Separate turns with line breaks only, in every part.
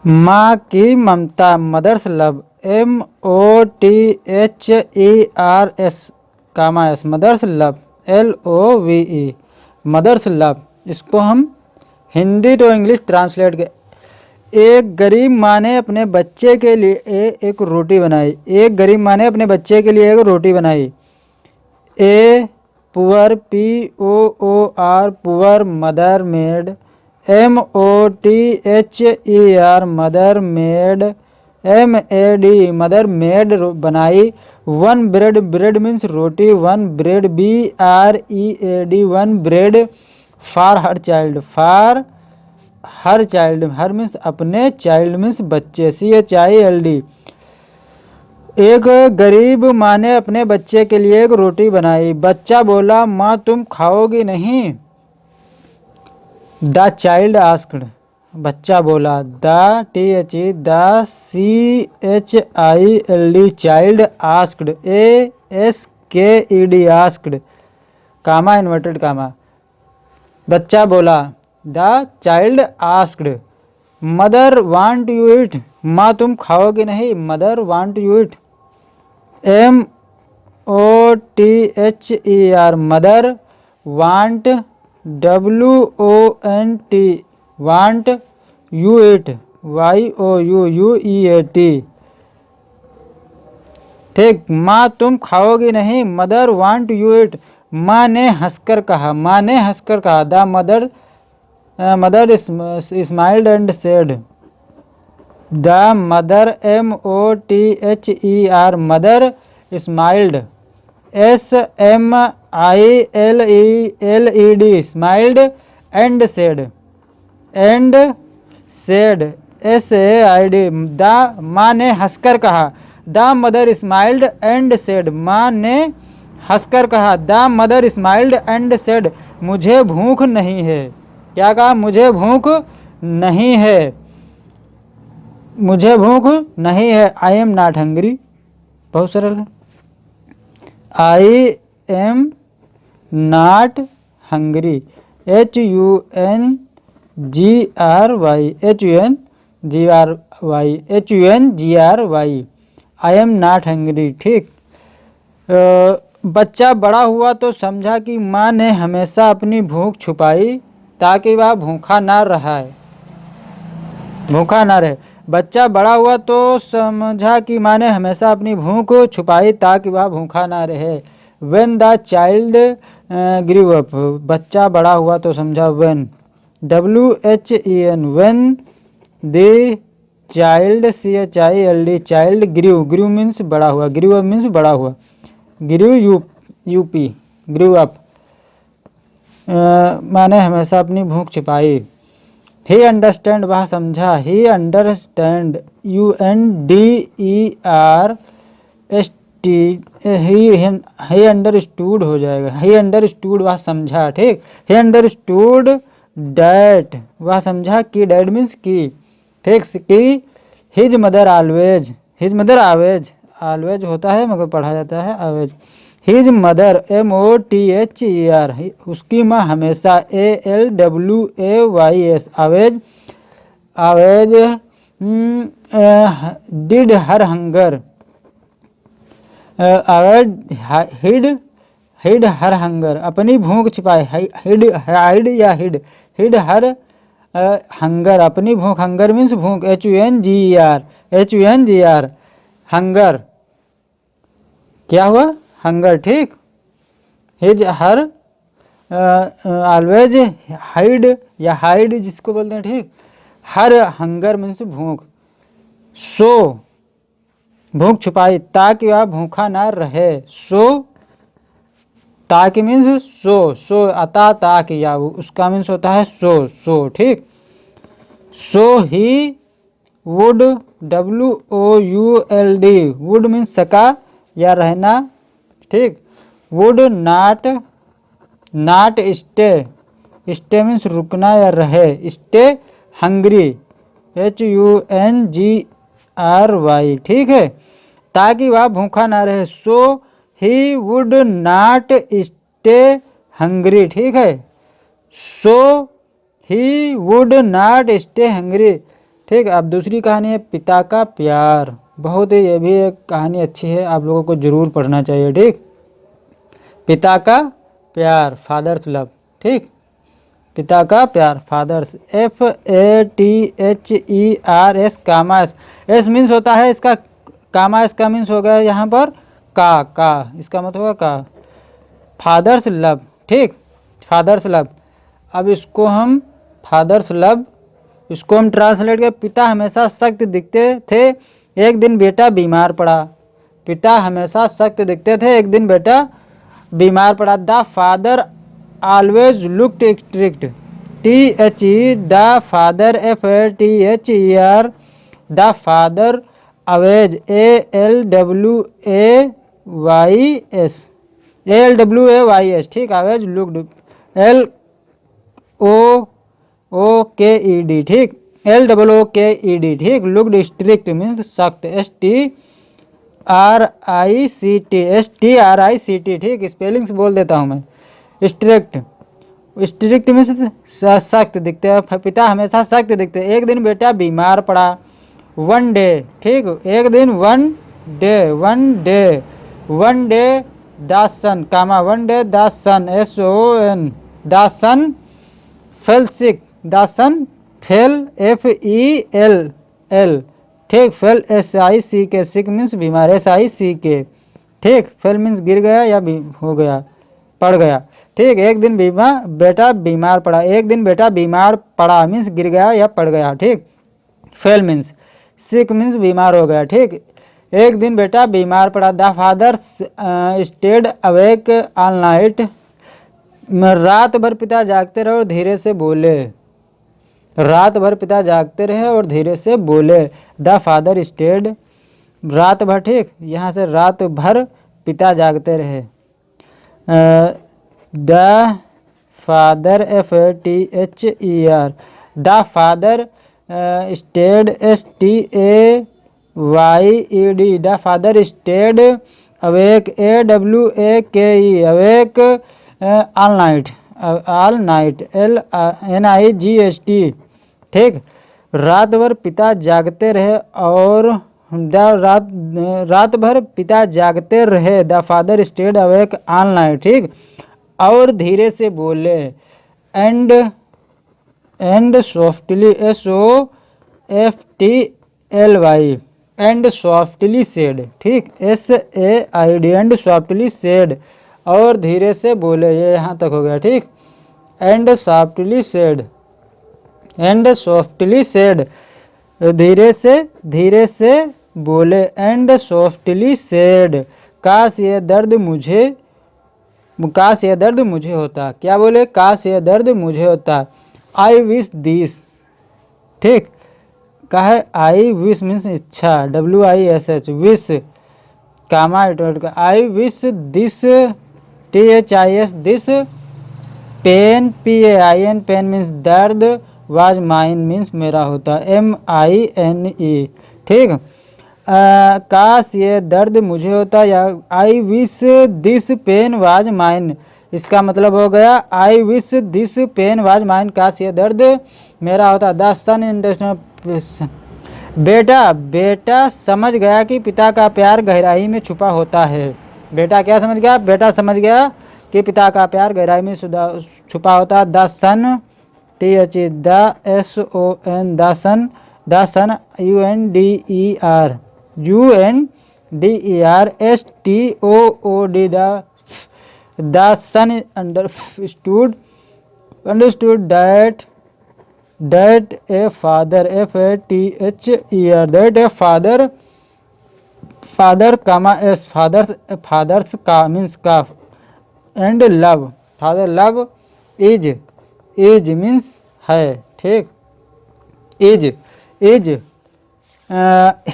माँ की ममता, mother's love, MOTHERS comma s, mother's love, LOVE, mother's love. इसको हम हिंदी टू इंग्लिश ट्रांसलेट के, एक गरीब माँ ने अपने बच्चे के लिए एक रोटी बनाई। एक गरीब माँ ने अपने बच्चे के लिए एक रोटी बनाई। A poor, POOR, poor, mother made, MOTHER, mother made, MAD, mother made बनाई। वन ब्रेड, ब्रेड मीन्स रोटी, one bread, BREAD, one bread for her child, for her child, her means अपने, चाइल्ड मीन्स बच्चे, CHILD। एक गरीब माँ ने अपने बच्चे के लिए एक रोटी बनाई। बच्चा बोला, माँ तुम खाओगी नहीं? द चाइल्ड आस्क्ड, बच्चा बोला। The CHILD, child asked, ASKED, asked, comma inverted comma. बच्चा बोला, the child asked, mother won't you eat, माँ तुम खाओगे नहीं? Mother won't you eat. MOTHER, mother, won't, WONT, won't, you eat, YOUUEAT, ठीक। माँ तुम खाओगी नहीं? मदर वांट यू इट, माँ ने हंसकर कहा, माँ ने हंसकर कहा। The mother smiled and said, the mother, MOTHER, mother, smiled, SMILED, smiled, and said, SAID, the माँ ने हंसकर कहा। The mother smiled and said, माँ ने हंसकर कहा। The mother smiled and said, मुझे भूख नहीं है। क्या कहा? मुझे भूख नहीं है, मुझे भूख नहीं है। आई एम नॉट हंग्री, बहुत सरल है। I am not hungry, HUNGRY, HUNGRY, I am not hungry, ठीक। बच्चा बड़ा हुआ तो समझा कि माँ ने हमेशा अपनी भूख छुपाई ताकि वह भूखा ना रहे। बच्चा बड़ा हुआ तो समझा कि माँ ने हमेशा अपनी भूख छुपाई ताकि वह भूखा ना रहे। When the child grew up, बच्चा बड़ा हुआ तो समझा when, WHEN, when the child, CHILD, child grew means बड़ा हुआ, grew up means बड़ा हुआ, grew UP, grew up, माने हमेशा अपनी भूख छिपाई। He understand, वह समझा, he understand, he understood हो जाएगा, he understood, वह समझा, ठीक। he understood that, वह समझा कि, that means कि, ठीक, कि his mother always, always होता है मगर पढ़ा जाता है always। his mother, MOTHER, उसकी माँ हमेशा, ALWAYS, always did her hunger, hid her hunger, अपनी भूख छिपाए, hid या hid her hunger, अपनी भूख, hunger means भूख, HUNGR, hunger, क्या हुआ? hunger, ठीक। hid her, always hide या hide जिसको बोलते हैं, ठीक। हर हंगर मीन्स भूख, सो भूख छुपाई ताकि वह भूखा ना रहे। सो ताकि मीन्स सो अता ताकि, या उसका मीन्स होता है सो, ठीक। So he would, WOULD, would means सका या रहना, ठीक। वुड नॉट स्टे मीन्स रुकना या रहे, स्टे हंग्री, HUNGRY, ठीक है, ताकि वह भूखा ना रहे। So he would not stay hungry, ठीक है। So he would not stay hungry, ठीक। अब दूसरी कहानी है पिता का प्यार। बहुत ही ये भी एक कहानी अच्छी है, आप लोगों को ज़रूर पढ़ना चाहिए। ठीक, पिता का प्यार, फादर्स लव। ठीक, पिता का प्यार, फादर्स, FATHERS, कामा एस। एस मीन्स होता है इसका, कामा एस का मीन्स हो गया यहाँ पर का, इसका मतलब होगा का, फादर्स लव। ठीक, फादर्स लव। अब इसको हम फादर्स लव, इसको हम ट्रांसलेट कर, पिता हमेशा सख्त दिखते थे, एक दिन बेटा बीमार पड़ा। पिता हमेशा सख्त दिखते थे, एक दिन बेटा बीमार पड़ा। The father always looked strict, THE, the father, FATHER, the father Awez, ALWAYS, ठीक, अवेज लुक्ड, LOOKED, ठीक, LOOKED, ठीक, लुक्ड स्ट्रिक्ट मीन्स सख्त, STRICT, ठीक, स्पेलिंग्स बोल देता हूँ मैं। स्ट्रिक्ट, स्ट्रिक्ट मीन्स सख्त दिखते हैं, पिता हमेशा सख्त दिखते हैं। एक दिन बेटा बीमार पड़ा, वन डे, ठीक, एक दिन, one day the son, comma, one day the son, SON, the son fell sick, the son fell, FELL, ठीक, फेल SICK, सिक मीन्स बीमार, SICK, ठीक, फेल मीन्स गिर गया या हो गया, पड़ गया। ठीक, एक दिन बेटा बीमार पड़ा, एक दिन बेटा बीमार पड़ा मीन्स गिर गया या पड़ गया। ठीक, फेल मीन्स, सिक मीन्स बीमार हो गया। ठीक, एक दिन बेटा बीमार पड़ा। The father stayed awake all night, रात भर पिता जागते रहे और धीरे से बोले, रात भर पिता जागते रहे और धीरे से बोले। द फादर स्टेड, रात भर, ठीक, यहाँ से रात भर पिता जागते रहे। The father, FATHER, the father stayed, STAYED, the father stayed awake, AWAKE, awake all night, NIGHT, ठीक, रात भर पिता जागते रहे और रात भर पिता जागते रहे। The father stayed awake all night, ठीक, और धीरे से बोले। And softly, SOFTLY, and softly said, ठीक, SAID, एंड सॉफ्टली सेड, और धीरे से बोले, ये यहाँ तक हो गया। ठीक, and softly said, and softly said, धीरे से बोले। एंड सॉफ्टली सेड, काश ये दर्द मुझे होता। क्या बोले? काश ये दर्द मुझे होता। आई विश दिस, ठीक, का है आई विश मीन्स इच्छा, WISH, wish, comma, I wish this, THIS, this, pain, PAIN, pain means दर्द, वाज माइन मीन्स मेरा होता, MINE, ठीक। काश ये दर्द मुझे होता, या I wish this pain was mine, इसका मतलब हो गया I wish this pain was mine, काश ये दर्द मेरा होता। द सन इंडस्ट्री, बेटा समझ गया कि पिता का प्यार गहराई में छुपा होता है। बेटा क्या समझ गया? बेटा समझ गया कि पिता का प्यार गहराई में छुपा होता है। The son, THE, the SON, the son, the son, UNDER, STOOD, the son understood that a father, FATHER, that a father, comma, as fathers का means का, and love, father love is means है, ठीक, is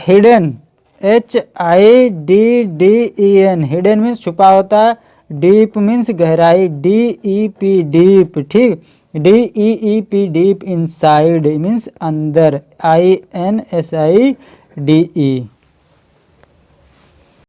hidden, HIDDEN, hidden means छुपा होता है। Deep means गहराई, DEP, deep, ठीक, DEEP, deep, inside means अंदर, INSIDE,